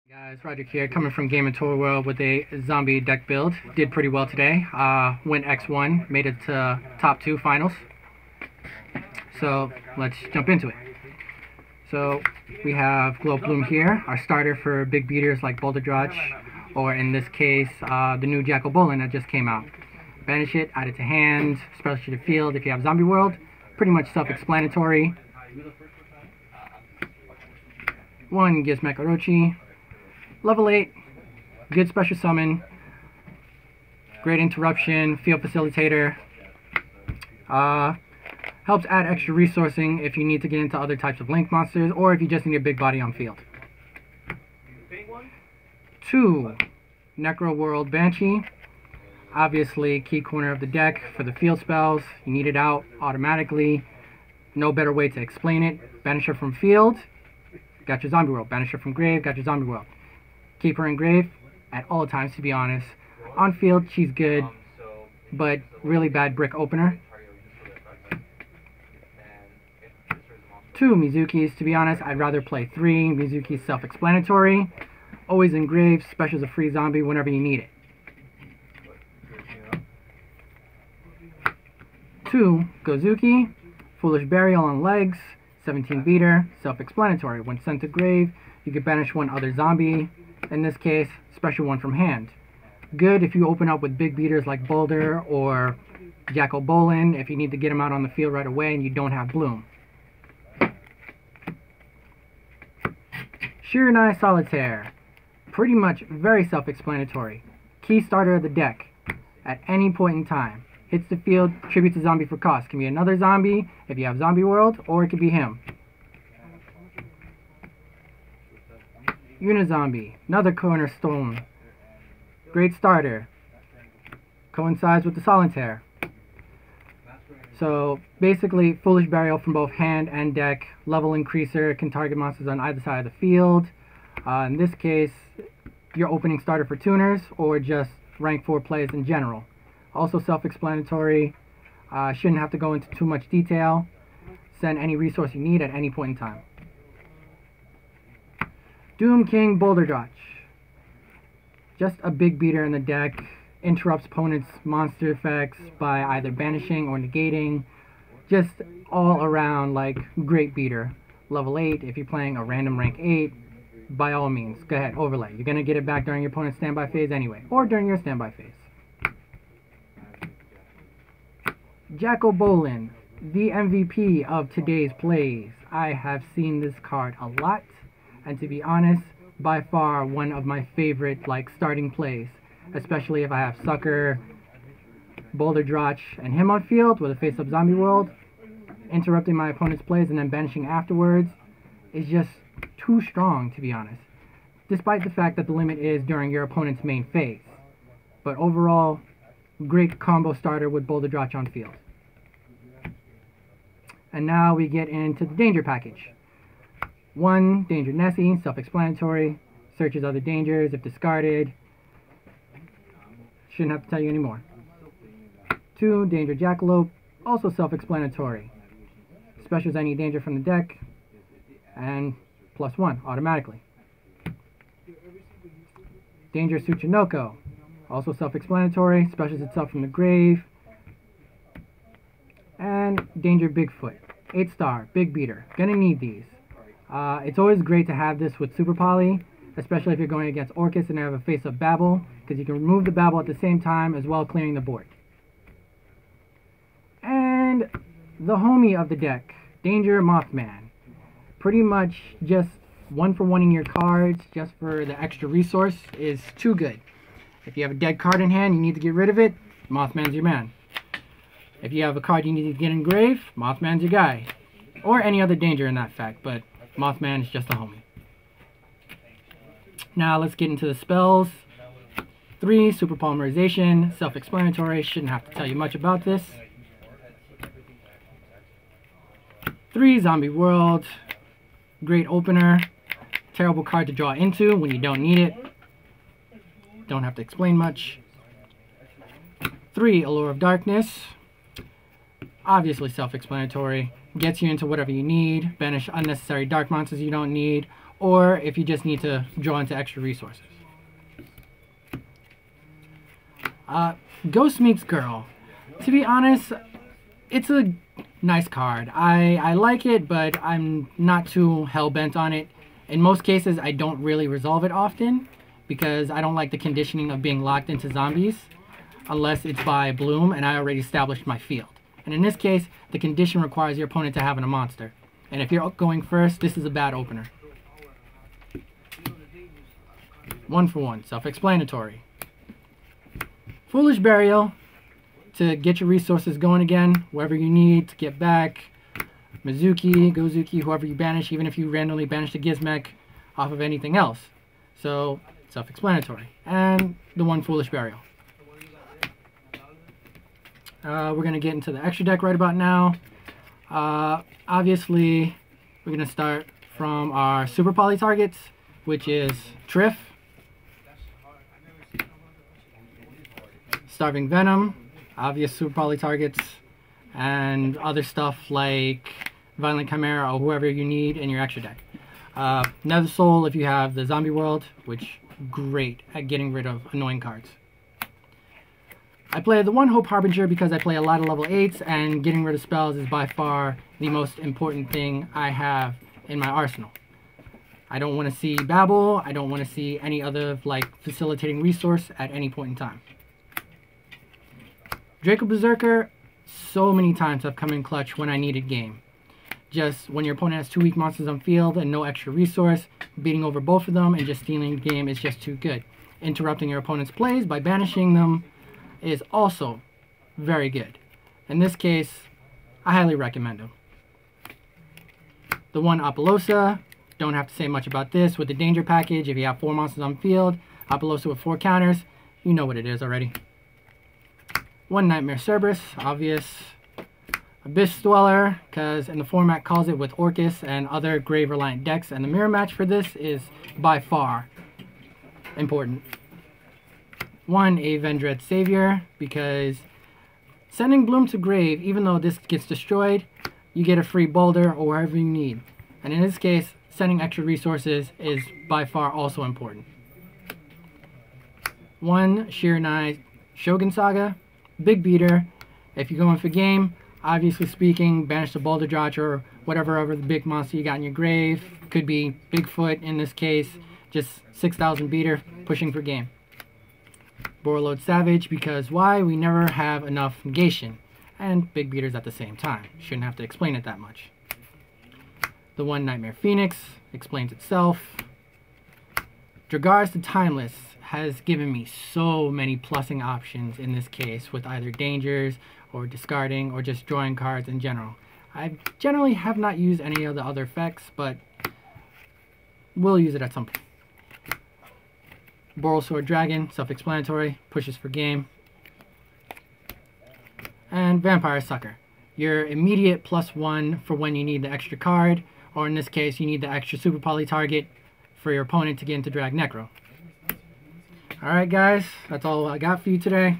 Guys, Roger here, coming from Game and Tour World with a zombie deck build. Did pretty well today. Went X1, made it to top 2 finals. So let's jump into it. So we have Glow Bloom here, our starter for big beaters like Boulder Drotch, or in this case, the new Jack-O-Bulan that just came out. Banish it, add it to hand, special to the field if you have Zombie World. Pretty much self-explanatory. 1 Gizmek Orochi. Level 8, good special summon, great interruption, field facilitator, helps add extra resourcing if you need to get into other types of link monsters or if you just need a big body on field. 2, Necro World Banshee, obviously key corner of the deck for the field spells, you need it out automatically, no better way to explain it. Banisher from field, got your Zombie World. Banisher from grave, got your Zombie World. Keep her in grave at all times, to be honest. On field, she's good, but really bad brick opener. 2 Mizukis. To be honest, I'd rather play 3. Mizuki's self-explanatory. Always in grave, specials a free zombie whenever you need it. 2 Gozuki. Foolish Burial on legs. 17 beater, self-explanatory. When sent to grave, you can banish one other zombie. In this case, special one from hand. Good if you open up with big beaters like Boulder or Jack-O-Bulan if you need to get them out on the field right away and you don't have Bloom. Shiranai Solitaire. Pretty much very self-explanatory. Key starter of the deck. At any point in time. Hits the field, tributes a zombie for cost. Can be another zombie if you have Zombie World, or it could be him. Unizombie, another cornerstone. Great starter. Coincides with the Solitaire. So basically, Foolish Burial from both hand and deck. Level increaser, can target monsters on either side of the field. In this case, your opening starter for tuners, or just rank 4 plays in general. Also self-explanatory. Shouldn't have to go into too much detail. Send any resource you need at any point in time. Doom King Boulder Drotch. Just a big beater in the deck. Interrupts opponents' monster effects by either banishing or negating. Just all around like great beater. Level 8, if you're playing a random rank 8, by all means, go ahead, overlay. You're going to get it back during your opponent's standby phase anyway, or during your standby phase. Jack-O-Bulan, the MVP of today's plays. I have seen this card a lot. And to be honest, by far one of my favorite starting plays, especially if I have Sucker, Boulder Drotch, and him on field with a face-up Zombie World. Interrupting my opponent's plays and then banishing afterwards is just too strong, to be honest. Despite the fact that the limit is during your opponent's main phase. But overall, great combo starter with Boulder Drotch on field. And now we get into the danger package. 1 Danger Nessie, self-explanatory, searches other dangers if discarded. Shouldn't have to tell you anymore. 2 Danger Jackalope, also self-explanatory. Specials any danger from the deck, and +1 automatically. Danger Tsuchinoko, also self-explanatory, specials itself from the grave. And Danger Bigfoot, 8-star, big beater, gonna need these. It's always great to have this with Super Poly, especially if you're going against Orcus and they have a face-up Babble, because you can remove the Babble at the same time as well clearing the board. And the homie of the deck, Danger Mothman. Pretty much just 1-for-1ing your cards just for the extra resource is too good. If you have a dead card in hand, you need to get rid of it, Mothman's your man. If you have a card you need to get in grave, Mothman's your guy. Or any other danger in that fact, but Mothman is just a homie. Now let's get into the spells. 3 Super Polymerization, self-explanatory, shouldn't have to tell you much about this. 3 Zombie World, great opener, terrible card to draw into when you don't need it. Don't have to explain much. 3 Allure of Darkness, obviously self-explanatory, gets you into whatever you need, banish unnecessary dark monsters you don't need, or if you just need to draw into extra resources. Ghost Meets Girl. To be honest, it's a nice card. I like it, but I'm not too hell-bent on it. In most cases, I don't really resolve it often because I don't like the conditioning of being locked into zombies unless it's by Bloom and I already established my field. And in this case, the condition requires your opponent to have a monster. And if you're going first, this is a bad opener. 1 for 1, self-explanatory. Foolish Burial, to get your resources going again, wherever you need to get back. Mizuki, Gozuki, whoever you banish, even if you randomly banish the Gizmek off of anything else. So, self-explanatory. And the 1 Foolish Burial. We're going to get into the extra deck right about now. Obviously, we're going to start from our Super Poly targets, which is Triff, Starving Venom, obvious Super Poly targets, and other stuff like Violent Chimera or whoever you need in your extra deck. Nether Soul if you have the Zombie World, which great at getting rid of annoying cards. I play the 1 Hope Harbinger because I play a lot of level 8s, and getting rid of spells is by far the most important thing I have in my arsenal. I don't want to see Babel, I don't want to see any other like facilitating resource at any point in time. Draco Berserker, so many times I've come in clutch when I needed game. Just when your opponent has 2 weak monsters on field and no extra resource, beating over both of them and just stealing the game is just too good. Interrupting your opponent's plays by banishing them is also very good. In this case, I highly recommend them. The 1 Apollosa, don't have to say much about this. With the danger package, if you have 4 monsters on field, Apollosa with 4 counters, you know what it is already. 1 Nightmare Cerberus, obvious. Abyss Dweller, because in the format calls it with Orcus and other Grave Reliant decks, and the mirror match for this is by far important. 1 Vendread Savior, because sending Bloom to Grave, even though this gets destroyed, you get a free boulder or wherever you need. And in this case, sending extra resources is by far also important. 1 Shiranai Shogun Saga, big beater. If you're going for game, obviously speaking, banish the Boulder Drotch or whatever other the big monster you got in your grave. Could be Bigfoot in this case, just 6,000 beater, pushing for game. Borreload Savage, because why? We never have enough negation. And big beaters at the same time. Shouldn't have to explain it that much. The 1 Nightmare Phoenix explains itself. Dragaris the Timeless has given me so many plussing options in this case with either dangers or discarding or just drawing cards in general. I generally have not used any of the other effects, but we'll use it at some point. Boral Sword Dragon, self-explanatory, pushes for game. And Vampire Sucker, your immediate +1 for when you need the extra card, or in this case you need the extra Super Poly target for your opponent to get into Drag Necro. Alright guys, that's all I got for you today.